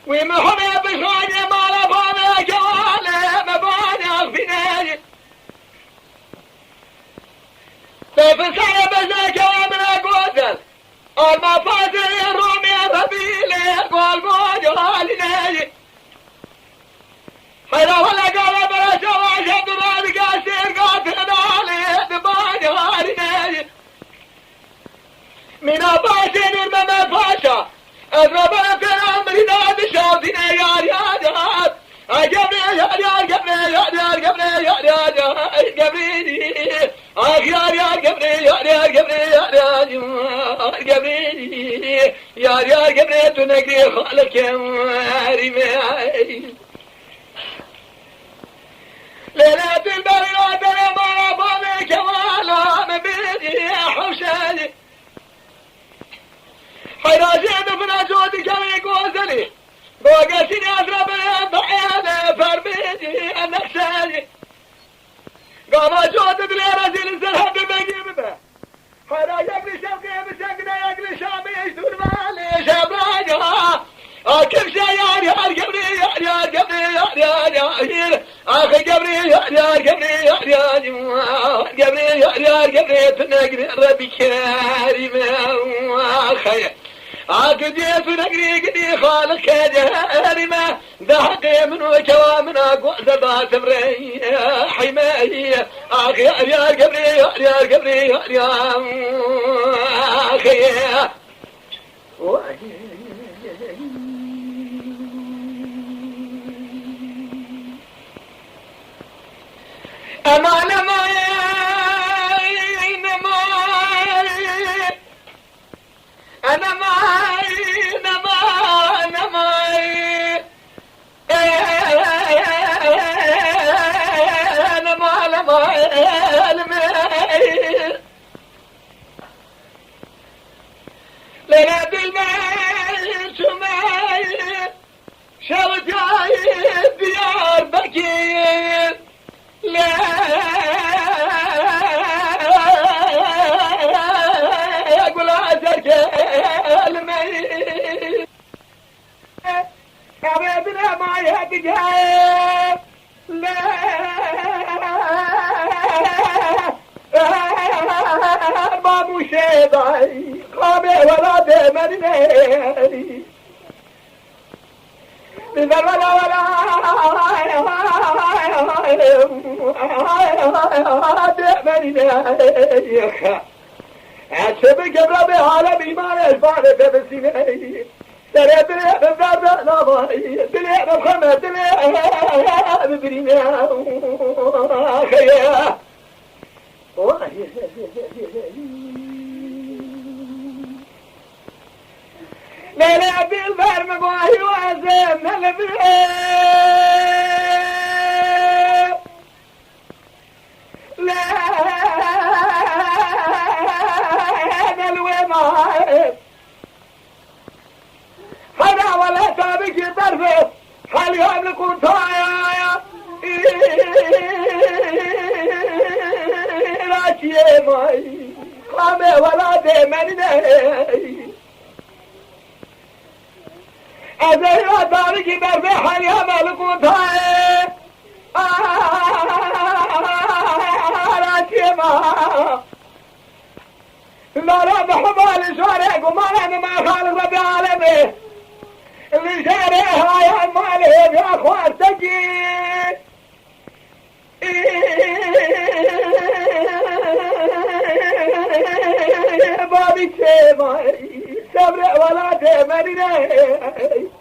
ومحمد بشوني ما لفوني جوالي مباني أغفني ففسر بزاك ومن قوزل المفازل الرومي ربيلي قول موجوالي حيلا ولا قال بلا شواش عبدالله قاسر قاتل علي دباني هارني من أباشين المما فاشا أضرب في الأمر ناد شاطنا يا رياض قبري يا رياض قبري يا رياض قبري يا رياض قبري يا رياض قبري يا رياض قبري يا رياض قبري يا رياض قبري تنقري خالك يا ريمي ليلة البريات يا مرحبا بك وانا من بيتي حوشاني حيراجين فينا جودي كمي قوزلي بوقتني أضرب الضحيان فرميني النكساني قام جود بلي رجل الزرهب بجيب به حيرا يقلي شوقي بسقنا يقلي شامي يشدون مالي شبراجها كيف شيار يار قبري يار يار قبري يار يار يار أخي قبري يار يار قبري يار يار قبري يار يار قبري تنقري ربي كريم أخي عقديت نقري قدي خالك جارمة ضحكي من وجوامنا قوزة تمري حماية أخي يا قبري يا قبري يا أخي أمان أنا معي أنا معي لنا بالمال سماي شرجاي ديار بكير لا أقول عزك الميت حبيبنا ما يتجاهل لا بابو شيباي قامي ولا دمرني بذر ولا دمرني عشبك قبل بعالمي ما يشبعني في السنين ترى دليل بفرد نظري دليل بخمة دليل ببرينا خيا لا لا بالفرم قواهي وعزم البريد لا الومائب حدا ولا تابك طرفه هل يملكون طايا راشي ماي قامي ولا دمني أزيرا تابك طرفه هل يملكون طايا راشي ما لا بحبال شارع وما ما خالق رب العالمين اللي شارعها يا مالهم يا اخوان تجي بابي سيما صبر ولا تمرني